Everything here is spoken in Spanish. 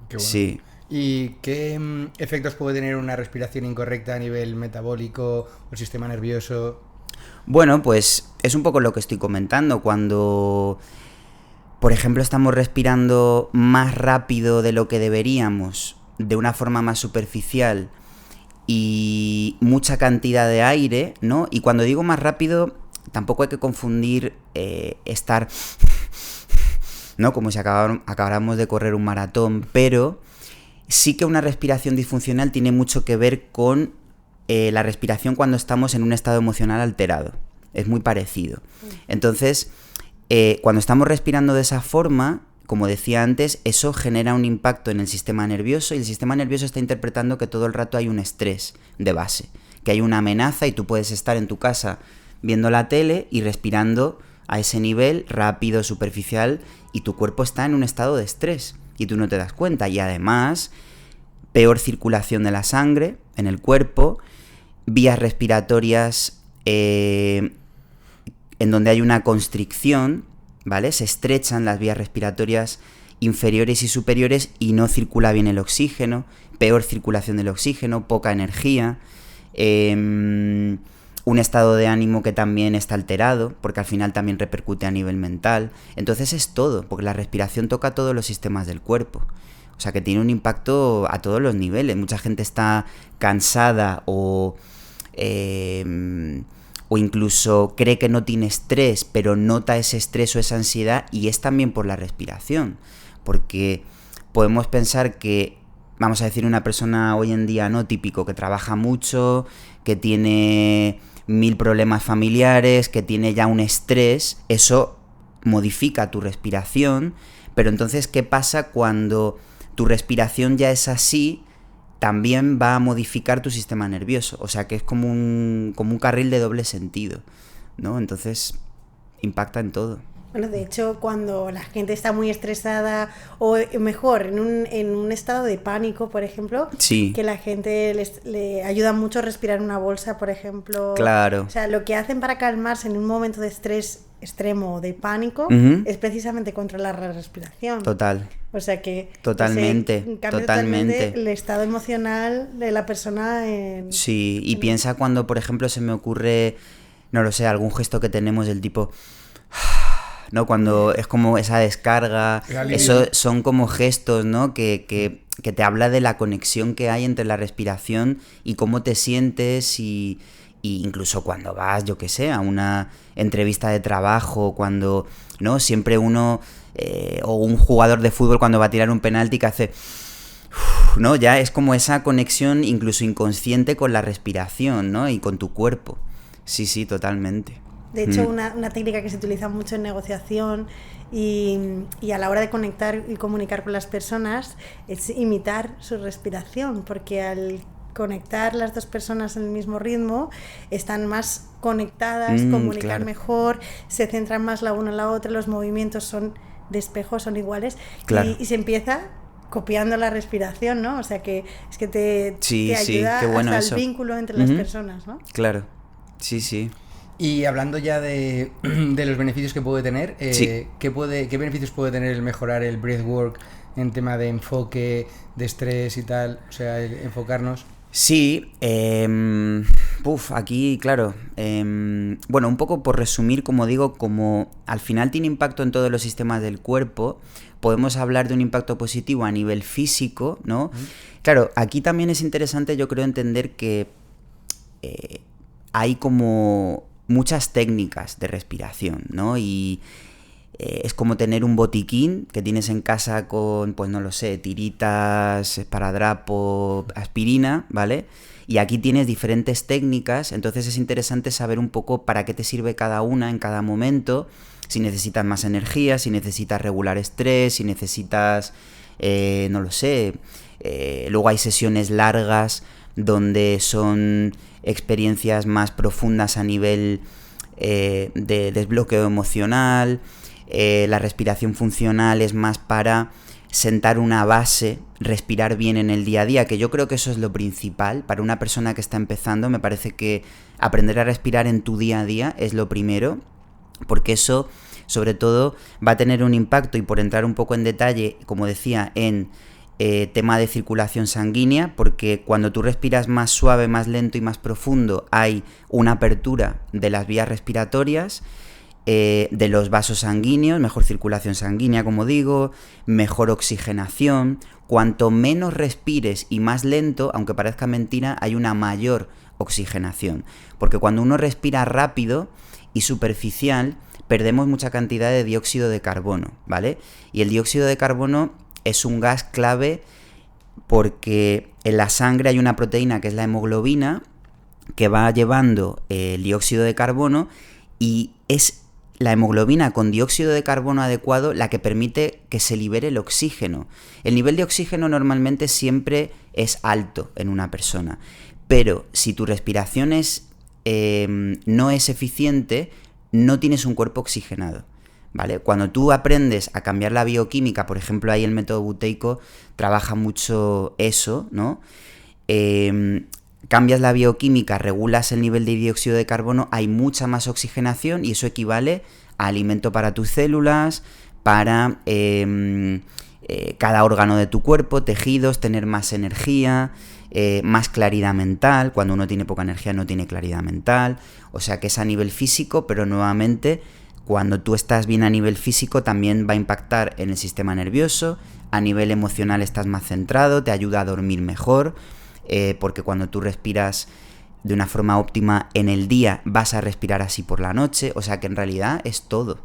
Qué bueno. Sí. ¿Y qué efectos puede tener una respiración incorrecta a nivel metabólico o sistema nervioso? Bueno, pues es un poco lo que estoy comentando. Cuando, por ejemplo, estamos respirando más rápido de lo que deberíamos, de una forma más superficial y mucha cantidad de aire, ¿no? Y cuando digo más rápido, tampoco hay que confundir estar, ¿no? Como si acabáramos de correr un maratón, pero sí que una respiración disfuncional tiene mucho que ver con la respiración cuando estamos en un estado emocional alterado. Es muy parecido. Entonces, cuando estamos respirando de esa forma, como decía antes, eso genera un impacto en el sistema nervioso y el sistema nervioso está interpretando que todo el rato hay un estrés de base, que hay una amenaza y tú puedes estar en tu casa viendo la tele y respirando a ese nivel rápido, superficial, y tu cuerpo está en un estado de estrés y tú no te das cuenta. Y además, peor circulación de la sangre en el cuerpo, vías respiratorias en donde hay una constricción, ¿vale? Se estrechan las vías respiratorias inferiores y superiores y no circula bien el oxígeno, peor circulación del oxígeno, poca energía, un estado de ánimo que también está alterado, porque al final también repercute a nivel mental. Entonces es todo, porque la respiración toca todos los sistemas del cuerpo. O sea que tiene un impacto a todos los niveles. Mucha gente está cansada o incluso cree que no tiene estrés, pero nota ese estrés o esa ansiedad, y es también por la respiración. Porque podemos pensar que, vamos a decir, una persona hoy en día no típico, que trabaja mucho, que tiene 1000 problemas familiares, que tiene ya un estrés, eso modifica tu respiración. Pero entonces, ¿qué pasa cuando tu respiración ya es así? También va a modificar tu sistema nervioso. O sea que es como un carril de doble sentido, ¿no? Entonces impacta en todo. Bueno, de hecho, cuando la gente está muy estresada o mejor, en un estado de pánico, por ejemplo, sí, que la gente le ayuda mucho a respirar una bolsa, por ejemplo. Claro. O sea, lo que hacen para calmarse en un momento de estrés extremo o de pánico es precisamente controlar la respiración. Total. O sea que totalmente el estado emocional de la persona. Sí, y piensa cuando, por ejemplo, se me ocurre, no lo sé, algún gesto que tenemos del tipo, ¿no? Cuando es como esa descarga, eso son como gestos, ¿no? Que te habla de la conexión que hay entre la respiración y cómo te sientes y incluso cuando vas, yo que sé, a una entrevista de trabajo, cuando, ¿no? Siempre uno, o un jugador de fútbol cuando va a tirar un penalti que hace, ¿no? Ya es como esa conexión incluso inconsciente con la respiración, ¿no? Y con tu cuerpo. Sí, sí, totalmente. De hecho, una técnica que se utiliza mucho en negociación y a la hora de conectar y comunicar con las personas es imitar su respiración, porque al conectar las dos personas en el mismo ritmo están más conectadas, comunican claro. mejor, se centran más la una en la otra, los movimientos son de espejo, son iguales, claro. y se empieza copiando la respiración, ¿no? O sea que es que te ayuda qué bueno hasta eso. El vínculo entre las personas, ¿no? Claro, sí, sí. Y hablando ya de los beneficios que puede tener, sí. ¿qué beneficios puede tener el mejorar el breathwork en tema de enfoque, de estrés y tal? O sea, el enfocarnos. Sí, aquí, claro, bueno, un poco por resumir, como digo, como al final tiene impacto en todos los sistemas del cuerpo, podemos hablar de un impacto positivo a nivel físico, ¿no? Claro, aquí también es interesante, yo creo, entender que hay como muchas técnicas de respiración, ¿no? Y es como tener un botiquín que tienes en casa con, pues no lo sé, tiritas, esparadrapo, aspirina, ¿vale? Y aquí tienes diferentes técnicas, entonces es interesante saber un poco para qué te sirve cada una en cada momento, si necesitas más energía, si necesitas regular estrés, si necesitas, no lo sé, luego hay sesiones largas donde son experiencias más profundas a nivel de desbloqueo emocional. La respiración funcional es más para sentar una base, respirar bien en el día a día, que yo creo que eso es lo principal. Para una persona que está empezando, me parece que aprender a respirar en tu día a día es lo primero, porque eso, sobre todo, va a tener un impacto, y por entrar un poco en detalle, como decía, en tema de circulación sanguínea, porque cuando tú respiras más suave, más lento y más profundo, hay una apertura de las vías respiratorias, de los vasos sanguíneos, mejor circulación sanguínea, como digo, mejor oxigenación. Cuanto menos respires y más lento, aunque parezca mentira, hay una mayor oxigenación. Porque cuando uno respira rápido y superficial, perdemos mucha cantidad de dióxido de carbono, ¿vale? Y el dióxido de carbono es un gas clave porque en la sangre hay una proteína que es la hemoglobina que va llevando el dióxido de carbono, y es la hemoglobina con dióxido de carbono adecuado la que permite que se libere el oxígeno. El nivel de oxígeno normalmente siempre es alto en una persona, pero si tu respiración no es eficiente, no tienes un cuerpo oxigenado, ¿vale? Cuando tú aprendes a cambiar la bioquímica, por ejemplo, ahí el método buteico trabaja mucho eso, ¿no? Cambias la bioquímica, regulas el nivel de dióxido de carbono, hay mucha más oxigenación y eso equivale a alimento para tus células, para cada órgano de tu cuerpo, tejidos, tener más energía, más claridad mental. Cuando uno tiene poca energía no tiene claridad mental, o sea que es a nivel físico, pero nuevamente cuando tú estás bien a nivel físico también va a impactar en el sistema nervioso, a nivel emocional estás más centrado, te ayuda a dormir mejor, porque cuando tú respiras de una forma óptima en el día vas a respirar así por la noche, o sea que en realidad es todo.